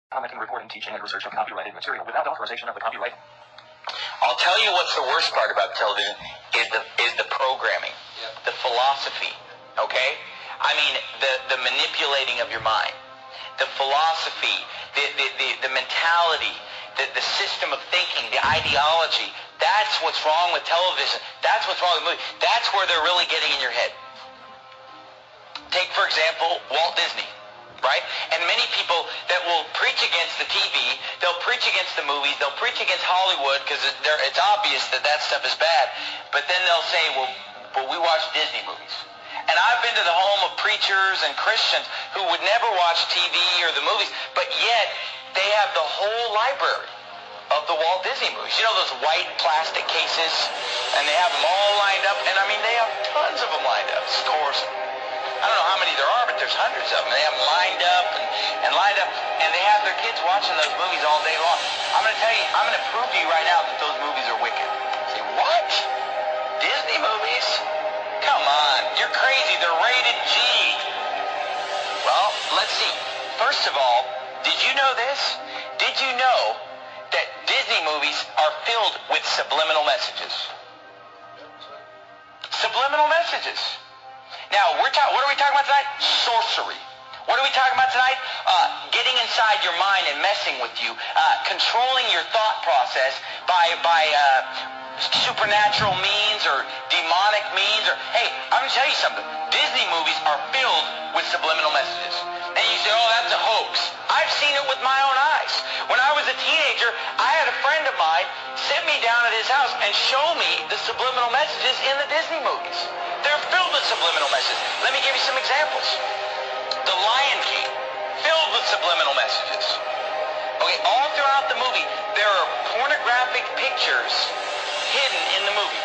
Commenting, recording, teaching, and research of copyrighted material without authorization of the copyright. I'll tell you what's the worst part about television is the programming, the philosophy, okay? I mean, the manipulating of your mind, the philosophy, the mentality, the system of thinking, the ideology. That's what's wrong with television. That's what's wrong with movies. That's where they're really getting in your head. Take, for example, Walt Disney. Right? And many people that will preach against the TV, they'll preach against the movies, they'll preach against Hollywood because it's obvious that stuff is bad. But then they'll say, well, we watch Disney movies. And I've been to the home of preachers and Christians who would never watch TV or the movies, but yet they have the whole library of the Walt Disney movies. You know those white plastic cases? And they have them all lined up. And I mean, they have tons of them lined up. Of course, I don't know how many there are, but there's hundreds of them. They have them lined up and lined up, and they have their kids watching those movies all day long. I'm going to tell you, I'm going to prove to you right now that those movies are wicked. Say, what? Disney movies? Come on, you're crazy. They're rated G. Well, let's see. First of all, did you know this? Did you know that Disney movies are filled with subliminal messages? Subliminal messages. Now, what are we talking about tonight? Sorcery. What are we talking about tonight? Getting inside your mind and messing with you. Controlling your thought process by supernatural means or demonic means. Hey, I'm going to tell you something. Disney movies are filled with subliminal messages. And you say, oh, that's a hoax. I've seen it with my own eyes. When I was a teenager, I had a friend of mine sit me down at his house and show me the subliminal messages in the Disney movies. They're filled with subliminal messages. Let me give you some examples. The Lion King, filled with subliminal messages. Okay, all throughout the movie, there are pornographic pictures hidden in the movie.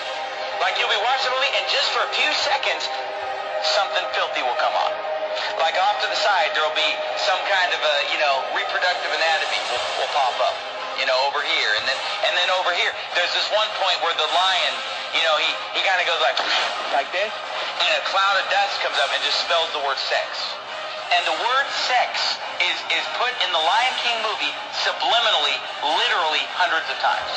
Like you'll be watching the movie, and just for a few seconds, something filthy will come on. Like off to the side, there'll be some kind of a, reproductive anatomy will pop up, over here, and then over here. There's this one point where the lion, he kind of goes like this, and a cloud of dust comes up and just spells the word sex. And the word sex is put in the Lion King movie subliminally, literally hundreds of times.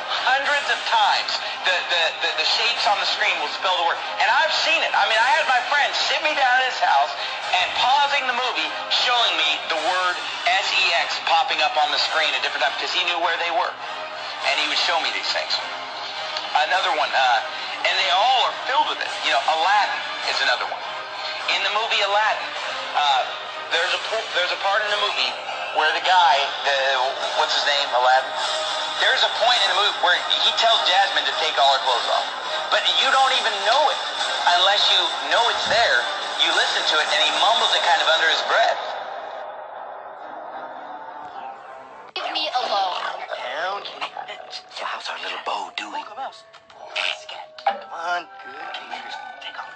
Hundreds of times. The shapes on the screen will spell the word. And I've seen it. I mean, I had my friend sit me down at his house and pausing the movie, showing me the word S-E-X popping up on the screen at different times because he knew where they were. And he would show me these things. Another one, and they all are filled with it. Aladdin is another one. In the movie Aladdin, there's a part in the movie where the guy, what's his name, Aladdin? There's a point in the movie where he tells Jasmine to take all her clothes off. But you don't even know it unless you know it's there. You listen to it, and he mumbles it kind of under his breath. Leave me alone. Down. So how's our little beau doing? Come on, good. Take off.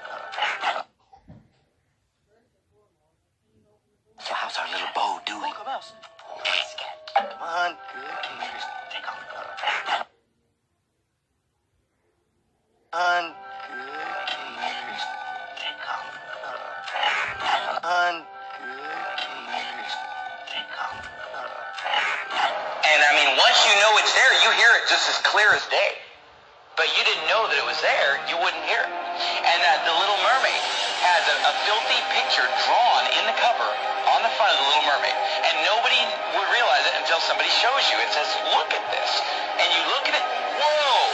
So how's our little beau doing? Come on, good. Take off. On good kingers, take off. On good kingers, take off. And I mean, once you know it's there, you hear it just as clear as day. But you didn't know that it was there, you wouldn't hear it. And The Little Mermaid has a filthy picture drawn in the cover on the front of The Little Mermaid. And nobody would realize it until somebody shows you. It says, look at this. And you look at it, whoa!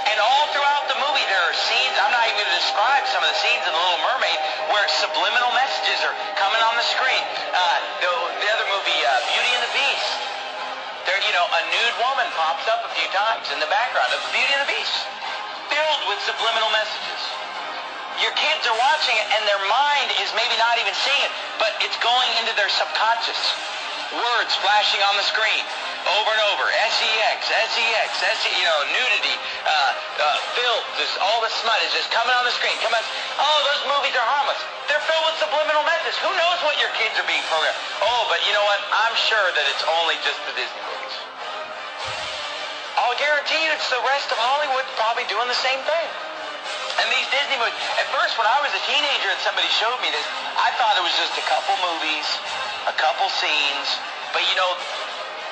And all throughout the movie there are scenes, I'm not even going to describe some of the scenes in The Little Mermaid where subliminal messages are coming on the screen. The other movie, Beauty and the Beast. There, a nude woman pops up a few times in the background of Beauty and the Beast. Filled with subliminal messages. Your kids are watching it and their mind is maybe not even seeing it, but it's going into their subconscious. Words flashing on the screen over and over. S-E-X, S-E-X, nudity, filth, all the smut is just coming on the screen. Oh, those movies are harmless. They're filled with subliminal messages. Who knows what your kids are being programmed? Oh, but you know what? I'm sure that it's only just the Disney movies. I'll guarantee you it's the rest of Hollywood probably doing the same thing. And these Disney movies, at first when I was a teenager and somebody showed me this, I thought it was just a couple movies a couple scenes, but you know,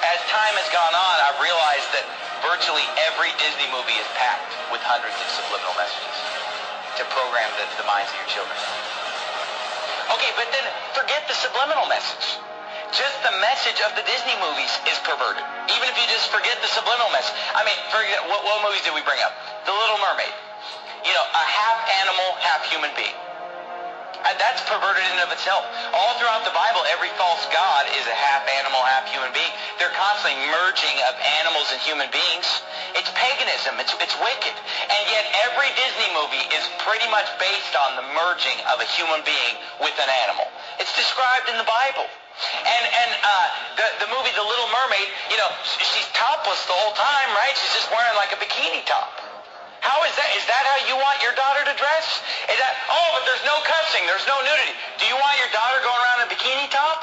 as time has gone on, I've realized that virtually every Disney movie is packed with hundreds of subliminal messages to program the minds of your children. Okay, but then forget the subliminal message. Just the message of the Disney movies is perverted. Even if you just forget the subliminal message. I mean, forget, what movies did we bring up? The Little Mermaid. You know, a half animal, half human being. That's perverted in and of itself. All throughout the Bible, every false god is a half animal, half human being. They're constantly merging of animals and human beings. It's paganism. It's wicked. And yet every Disney movie is pretty much based on the merging of a human being with an animal. It's described in the Bible. And the movie The Little Mermaid, you know, she's topless the whole time, right? She's just wearing like a bikini top. How is that? Is that how you want your daughter to dress? Is that, oh, but there's no cussing, there's no nudity. Do you want your daughter going around in a bikini top?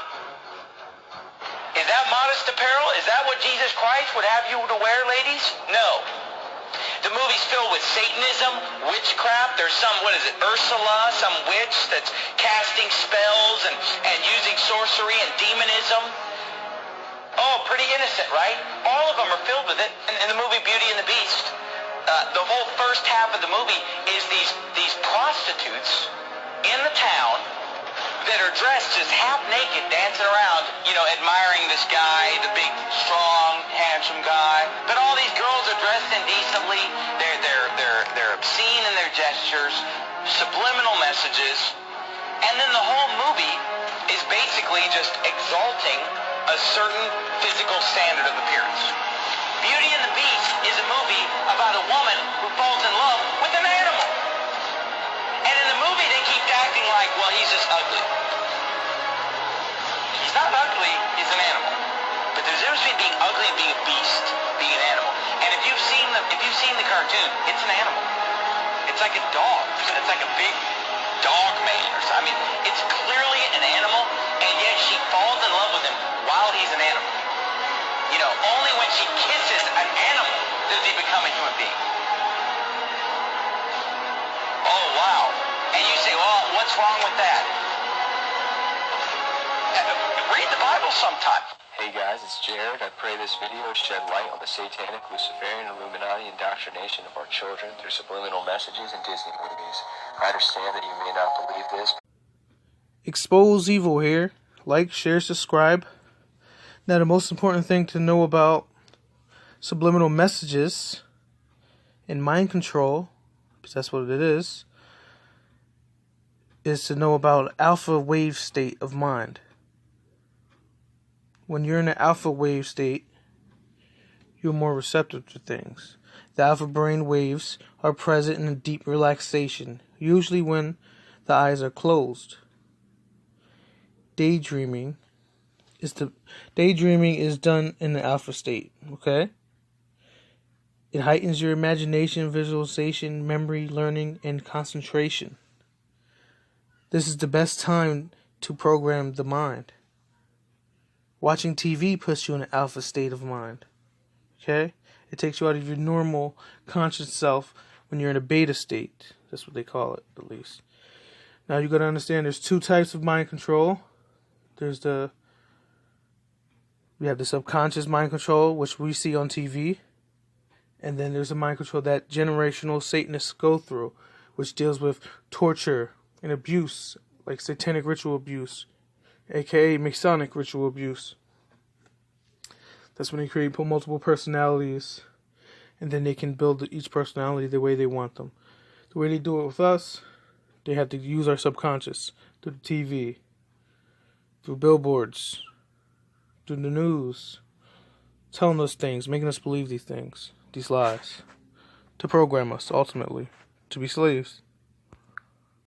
Is that modest apparel? Is that what Jesus Christ would have you to wear, ladies? No. The movie's filled with Satanism, witchcraft. There's some, what is it, Ursula, some witch that's casting spells and using sorcery and demonism. Oh, pretty innocent, right? All of them are filled with it. In the movie Beauty and the Beast, the whole first half of the movie is these prostitutes in the town that are dressed just half naked, dancing around, you know, admiring this guy, the big, strong, handsome guy. But all these girls are dressed indecently. They're obscene in their gestures, subliminal messages, and then the whole movie is basically just exalting a certain physical standard of appearance. Beauty and the Beast is a movie about a woman who falls in love with an animal. And in the movie, they keep acting like, well, he's just ugly. He's not ugly, he's an animal. But there's a difference between being ugly and being a beast, being an animal. And if you've seen the cartoon, it's an animal. It's like a dog. It's like a big dog man or something. I mean, it's clearly an animal, and yet she falls in love with him while he's an animal. You know, only when she kisses an animal does he become a human being. Oh, wow. And you say, well, what's wrong with that? Read the Bible sometime. Hey guys, it's Jared. I pray this video shed light on the satanic, Luciferian, Illuminati indoctrination of our children through subliminal messages in Disney movies. I understand that you may not believe this. Expose evil here. Like, share, subscribe. Now, the most important thing to know about subliminal messages and mind control, because that's what it is to know about alpha wave state of mind. When you're in an alpha wave state, you're more receptive to things. The alpha brain waves are present in a deep relaxation, usually when the eyes are closed. Daydreaming is done in the alpha state, okay? It heightens your imagination, visualization, memory, learning, and concentration. This is the best time to program the mind. Watching TV puts you in an alpha state of mind, okay? It takes you out of your normal conscious self when you're in a beta state. That's what they call it, at least. Now, you got to understand there's two types of mind control. We have the subconscious mind control, which we see on TV. And then there's the mind control that generational Satanists go through, which deals with torture and abuse, like satanic ritual abuse, aka Masonic ritual abuse. That's when they create multiple personalities, and then they can build each personality the way they want them. The way they do it with us, they have to use our subconscious through the TV, through billboards, through the news, telling us things, making us believe these things, these lies, to program us, ultimately, to be slaves.